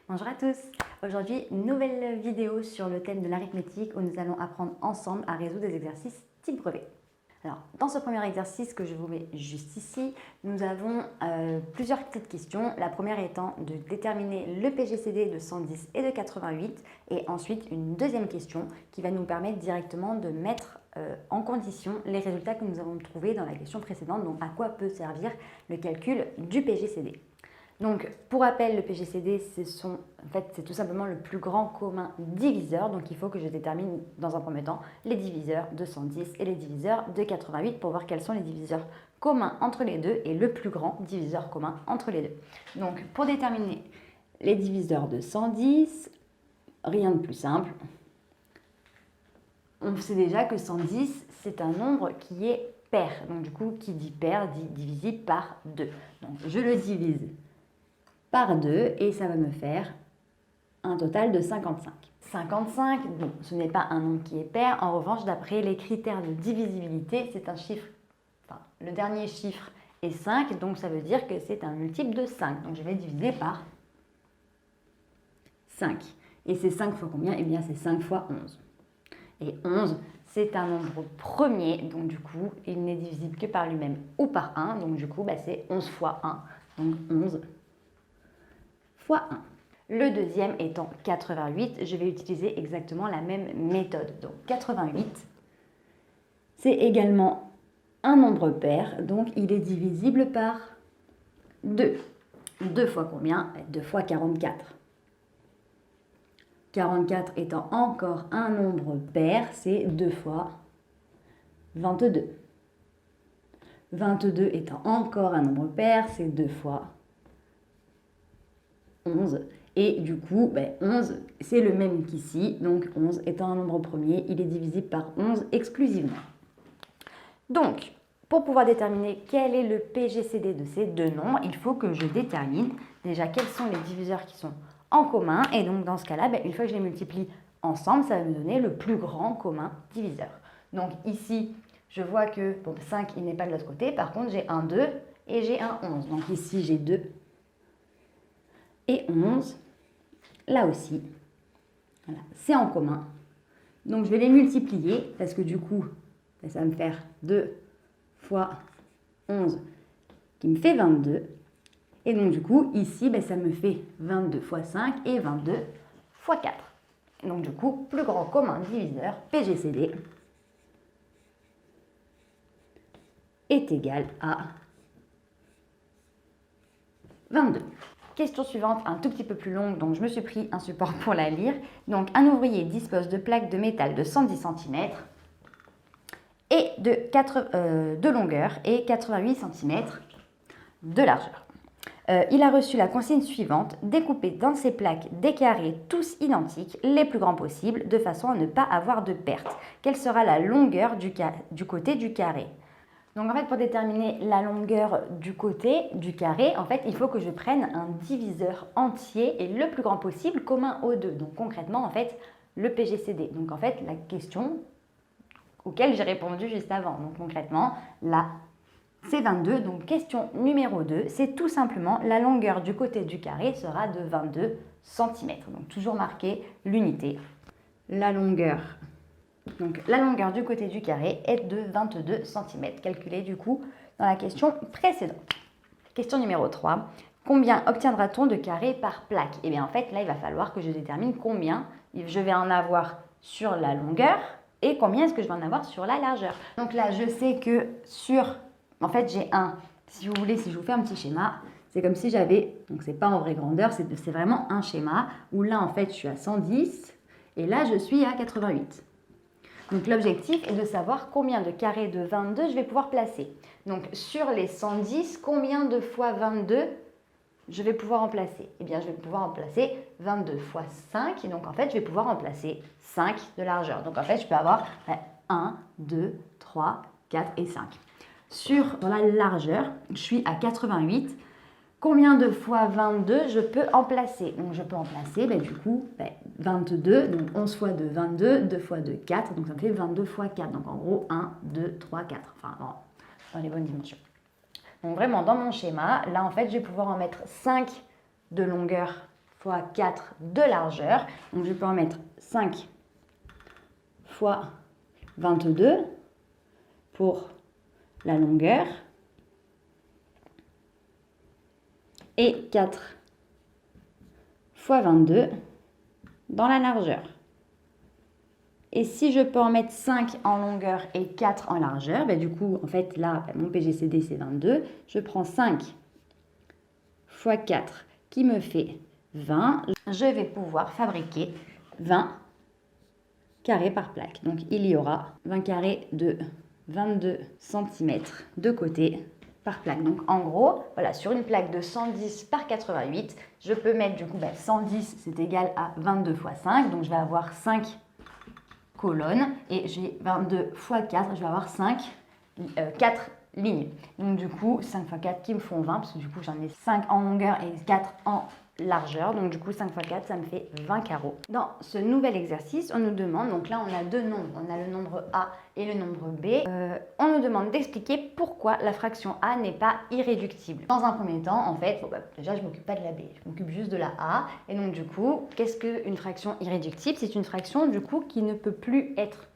Bonjour à tous. Aujourd'hui, nouvelle vidéo sur le thème de l'arithmétique où nous allons apprendre ensemble à résoudre des exercices type brevet. Alors, dans ce premier exercice que je vous mets juste ici, nous avons plusieurs petites questions. La première étant de déterminer le PGCD de 110 et de 88 et ensuite une deuxième question qui va nous permettre directement de mettre en condition les résultats que nous avons trouvés dans la question précédente, donc à quoi peut servir le calcul du PGCD. Donc, pour rappel, le PGCD, c'est tout simplement le plus grand commun diviseur. Donc, il faut que je détermine dans un premier temps les diviseurs de 110 et les diviseurs de 88 pour voir quels sont les diviseurs communs entre les deux et le plus grand diviseur commun entre les deux. Donc, pour déterminer les diviseurs de 110, rien de plus simple. On sait déjà que 110, c'est un nombre qui est pair. Donc, du coup, qui dit pair dit divisible par 2. Donc, je le divise par 2 et ça va me faire un total de 55. 55, bon, ce n'est pas un nombre qui est pair. En revanche, d'après les critères de divisibilité, c'est un chiffre, le dernier chiffre est 5, donc ça veut dire que c'est un multiple de 5. Donc je vais diviser par 5. Et c'est 5 fois combien? Eh bien, c'est 5 fois 11. Et 11, c'est un nombre premier, donc du coup, il n'est divisible que par lui-même ou par 1. Donc du coup, c'est 11 fois 1, donc 11 fois 1. Le deuxième étant 88, je vais utiliser exactement la même méthode. Donc 88, c'est également un nombre pair, donc il est divisible par 2. 2 fois combien? 2 fois 44. 44 étant encore un nombre pair, c'est 2 fois 22. 22 étant encore un nombre pair, c'est 2 fois 11. Et du coup, 11, c'est le même qu'ici. Donc 11 étant un nombre premier, il est divisible par 11 exclusivement. Donc, pour pouvoir déterminer quel est le PGCD de ces deux nombres, il faut que je détermine déjà quels sont les diviseurs qui sont en commun. Et donc dans ce cas-là, une fois que je les multiplie ensemble, ça va me donner le plus grand commun diviseur. Donc ici, je vois que 5, il n'est pas de l'autre côté. Par contre, j'ai un 2 et j'ai un 11. Donc ici, j'ai 2 et 11. Là aussi, voilà, c'est en commun. Donc, je vais les multiplier parce que du coup, ça va me faire 2 fois 11 qui me fait 22. Et donc, du coup, ici, ça me fait 22 fois 5 et 22 fois 4. Et donc, du coup, plus grand commun diviseur, PGCD, est égal à 22. Question suivante, un tout petit peu plus longue, donc je me suis pris un support pour la lire. Donc, un ouvrier dispose de plaques de métal de 110 cm et de longueur et 88 cm de largeur. Il a reçu la consigne suivante: découper dans ces plaques des carrés tous identiques, les plus grands possibles, de façon à ne pas avoir de perte. Quelle sera la longueur du côté du carré? Donc en fait, pour déterminer la longueur du côté du carré, en fait, il faut que je prenne un diviseur entier et le plus grand possible commun aux deux. Donc concrètement, en fait, le PGCD. Donc en fait, la question auquel j'ai répondu juste avant. Donc concrètement, là, c'est 22. Donc question numéro 2, c'est tout simplement la longueur du côté du carré sera de 22 cm. Donc toujours marquer l'unité. La longueur du côté du carré est de 22 cm, calculé du coup dans la question précédente. Question numéro 3. Combien obtiendra-t-on de carrés par plaque? Et bien en fait, là, il va falloir que je détermine combien je vais en avoir sur la longueur et combien est-ce que je vais en avoir sur la largeur. Donc là, je sais que en fait, j'ai si vous voulez, si je vous fais un petit schéma, c'est comme si j'avais, donc c'est pas en vraie grandeur, c'est vraiment un schéma où là, en fait, je suis à 110 et là, je suis à 88. Donc l'objectif est de savoir combien de carrés de 22 je vais pouvoir placer. Donc sur les 110, combien de fois 22 je vais pouvoir en placer? Eh bien, je vais pouvoir en placer 22 fois 5. Et donc en fait, je vais pouvoir en placer 5 de largeur. Donc en fait, je peux avoir 1, 2, 3, 4 et 5. Sur la largeur, je suis à 88. Combien de fois 22 je peux en placer? Donc je peux en placer du coup 22, donc 11 fois 2, 22, 2 fois 2, 4, donc ça me fait 22 fois 4. Donc en gros 1, 2, 3, 4, enfin dans les bonnes dimensions. Donc vraiment dans mon schéma, là en fait je vais pouvoir en mettre 5 de longueur fois 4 de largeur. Donc je peux en mettre 5 fois 22 pour la longueur et 4 fois 22 dans la largeur. Et si je peux en mettre 5 en longueur et 4 en largeur, du coup, en fait, là, mon PGCD, c'est 22. Je prends 5 fois 4 qui me fait 20. Je vais pouvoir fabriquer 20 carrés par plaque. Donc, il y aura 20 carrés de 22 cm de côté par plaque. Donc, en gros, voilà, sur une plaque de 110 par 88, je peux mettre du coup 110, c'est égal à 22 fois 5. Donc, je vais avoir 5 colonnes et j'ai 22 fois 4, je vais avoir 4 lignes. Donc du coup, 5 fois 4 qui me font 20 parce que du coup, j'en ai 5 en longueur et 4 en largeur. Donc du coup, 5 fois 4, ça me fait 20 carreaux. Dans ce nouvel exercice, on nous demande, donc là, on a deux nombres. On a le nombre A et le nombre B. On nous demande d'expliquer pourquoi la fraction A n'est pas irréductible. Dans un premier temps, en fait, déjà, je ne m'occupe pas de la B. Je m'occupe juste de la A. Et donc du coup, qu'est-ce qu'une fraction irréductible? C'est une fraction, du coup, qui ne peut plus être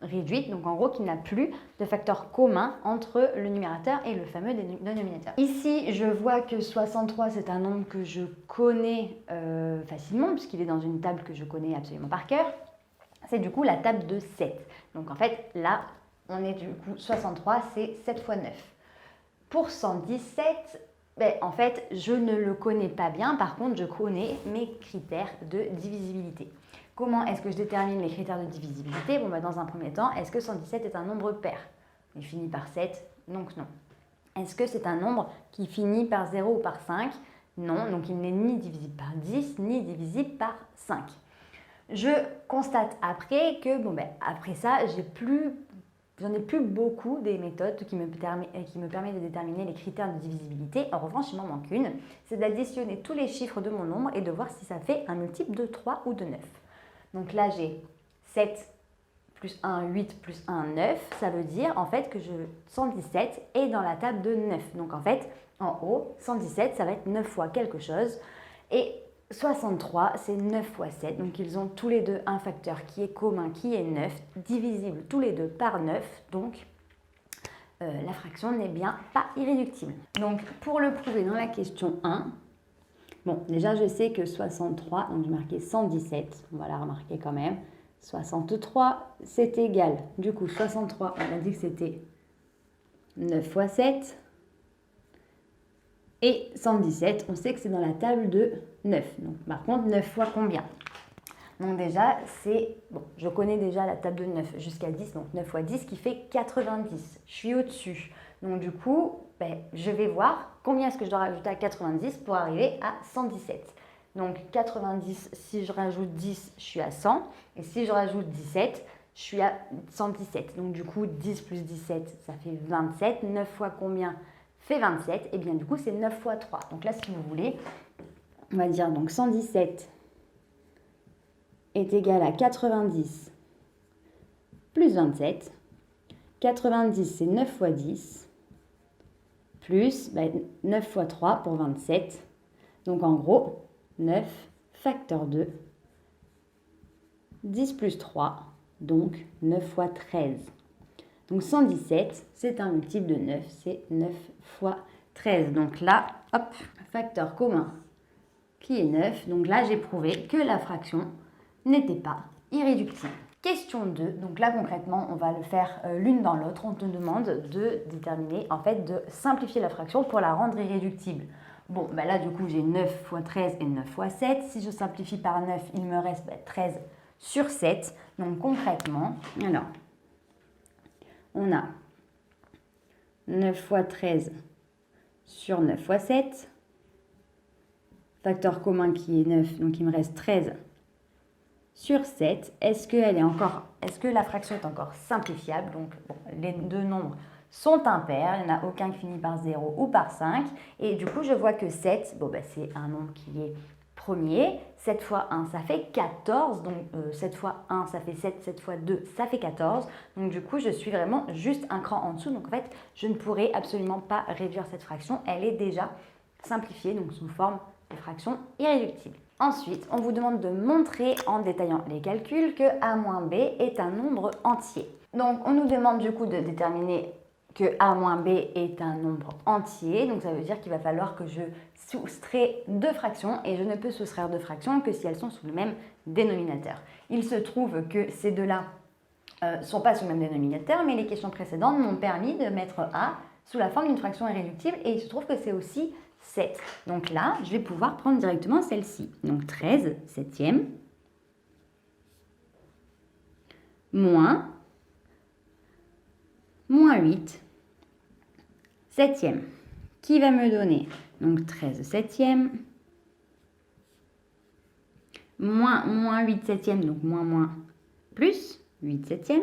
réduite, donc en gros qui n'a plus de facteur commun entre le numérateur et le fameux dénominateur. Ici, je vois que 63, c'est un nombre que je connais facilement, puisqu'il est dans une table que je connais absolument par cœur. C'est du coup la table de 7. Donc en fait, là, on est du coup 63, c'est 7 fois 9. Pour 117, en fait, je ne le connais pas bien. Par contre, je connais mes critères de divisibilité. Comment est-ce que je détermine les critères de divisibilité? Dans un premier temps, est-ce que 117 est un nombre pair? Il finit par 7, donc non. Est-ce que c'est un nombre qui finit par 0 ou par 5? Non, donc il n'est ni divisible par 10, ni divisible par 5. Je constate après que, après ça, j'en ai plus beaucoup des méthodes qui me permettent de déterminer les critères de divisibilité. En revanche, il m'en manque une, c'est d'additionner tous les chiffres de mon nombre et de voir si ça fait un multiple de 3 ou de 9. Donc là, j'ai 7 plus 1, 8 plus 1, 9. Ça veut dire en fait que 117 est dans la table de 9. Donc en fait, en haut, 117, ça va être 9 fois quelque chose. Et 63, c'est 9 fois 7. Donc ils ont tous les deux un facteur qui est commun, qui est 9, divisible tous les deux par 9. Donc la fraction n'est bien pas irréductible. Donc pour le prouver dans la question 1, déjà, je sais que 63, donc je marquais 117, on va la remarquer quand même. 63, c'est égal. Du coup, 63, on a dit que c'était 9 fois 7. Et 117, on sait que c'est dans la table de 9. Donc, par contre, 9 fois combien? Donc déjà, je connais déjà la table de 9 jusqu'à 10, donc 9 fois 10 qui fait 90. Je suis au-dessus. Donc du coup, je vais voir combien est-ce que je dois rajouter à 90 pour arriver à 117. Donc 90, si je rajoute 10, je suis à 100. Et si je rajoute 17, je suis à 117. Donc du coup, 10 plus 17, ça fait 27. 9 fois combien fait 27? Et bien du coup, c'est 9 fois 3. Donc là, si vous voulez, on va dire donc 117 est égal à 90 plus 27. 90, c'est 9 fois 10. Plus 9 fois 3 pour 27. Donc en gros, 9 facteur 2, 10 plus 3, donc 9 fois 13. Donc 117, c'est un multiple de 9, c'est 9 fois 13. Donc là, hop, facteur commun qui est 9. Donc là, j'ai prouvé que la fraction n'était pas irréductible. Question 2, donc là concrètement on va le faire l'une dans l'autre, on te demande de déterminer, en fait de simplifier la fraction pour la rendre irréductible. Là du coup j'ai 9 fois 13 et 9 fois 7, si je simplifie par 9 il me reste 13 sur 7, donc concrètement, alors on a 9 fois 13 sur 9 fois 7, facteur commun qui est 9, donc il me reste 13 sur 7, est-ce que la fraction est encore simplifiable? Donc, les deux nombres sont impairs, il n'y en a aucun qui finit par 0 ou par 5. Et du coup, je vois que 7, c'est un nombre qui est premier. 7 fois 1, ça fait 14. Donc, 7 fois 1, ça fait 7. 7 fois 2, ça fait 14. Donc, du coup, je suis vraiment juste un cran en dessous. Donc, en fait, je ne pourrais absolument pas réduire cette fraction. Elle est déjà simplifiée, donc sous forme de fraction irréductible. Ensuite, on vous demande de montrer en détaillant les calculs que a moins b est un nombre entier. Donc, on nous demande du coup de déterminer que a moins b est un nombre entier. Donc, ça veut dire qu'il va falloir que je soustrais deux fractions et je ne peux soustraire deux fractions que si elles sont sous le même dénominateur. Il se trouve que ces deux-là ne sont pas sous le même dénominateur, mais les questions précédentes m'ont permis de mettre a sous la forme d'une fraction irréductible et il se trouve que c'est aussi 7. Donc là, je vais pouvoir prendre directement celle-ci. Donc 13 septièmes moins 8 septièmes, qui va me donner donc 13 septièmes moins 8 septièmes, donc moins plus 8 septièmes.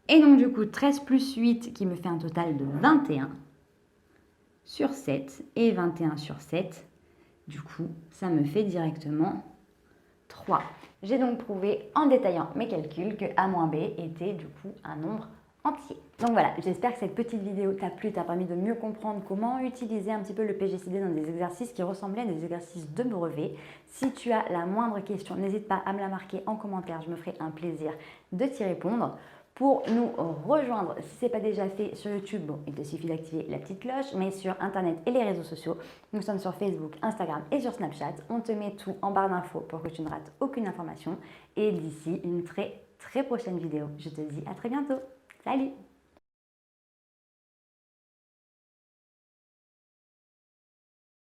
Et donc du coup 13 plus 8 qui me fait un total de 21 sur 7 et 21 sur 7. Du coup, ça me fait directement 3. J'ai donc prouvé en détaillant mes calculs que a moins b était du coup un nombre entier. Donc voilà, j'espère que cette petite vidéo t'a plu, t'a permis de mieux comprendre comment utiliser un petit peu le PGCD dans des exercices qui ressemblaient à des exercices de brevet. Si tu as la moindre question, n'hésite pas à me la marquer en commentaire, je me ferai un plaisir de t'y répondre. Pour nous rejoindre, si ce n'est pas déjà fait sur YouTube, bon, il te suffit d'activer la petite cloche, mais sur Internet et les réseaux sociaux, nous sommes sur Facebook, Instagram et sur Snapchat. On te met tout en barre d'infos pour que tu ne rates aucune information. Et d'ici une très prochaine vidéo, je te dis à très bientôt. Salut!